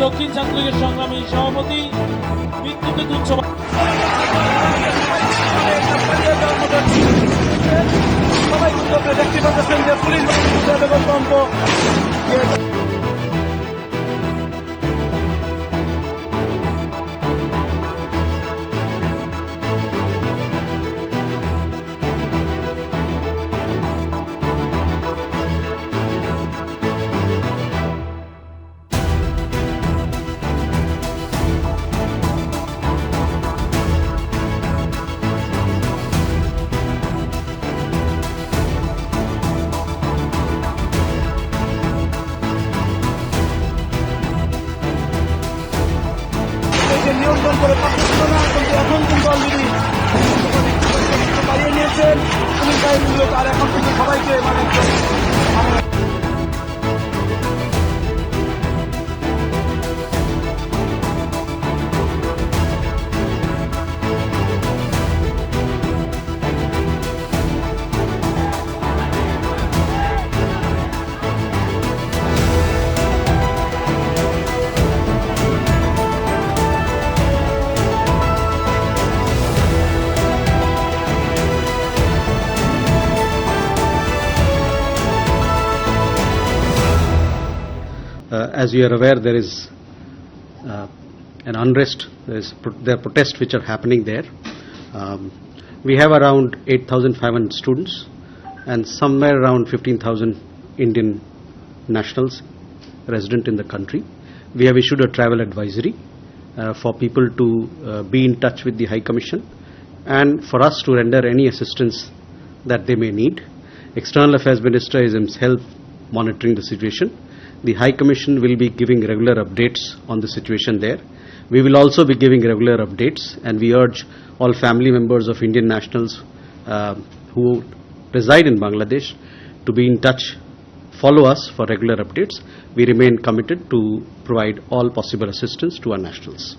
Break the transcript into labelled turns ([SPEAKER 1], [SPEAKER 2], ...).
[SPEAKER 1] দক্ষিণ ছাত্রলীগের সংগ্রামী সভাপতি মৃত্যুকে তুচ্ছ
[SPEAKER 2] সবাই দেখতে পাচ্ছেন যে পুলিশ নিয়ন্ত্রণ করে পারছিল না, কিন্তু এখন কিন্তু অলরেডি বাড়িয়ে নিয়েছেন পুলিশ বাহিনীর আর এখন কিন্তু সবাইকে
[SPEAKER 3] As you are aware, there is an unrest. There are protests which are happening there. We have around 8,500 students and somewhere around 15,000 Indian nationals resident in the country. We have issued a travel advisory for people to be in touch with the High Commission and for us to render any assistance that they may need. External Affairs Minister is himself monitoring the situation. The High Commission will be giving regular updates on the situation there. We will also be giving regular updates, and we urge all family members of Indian nationals who reside in Bangladesh to be in touch, follow us for regular updates. We remain committed to provide all possible assistance to our nationals.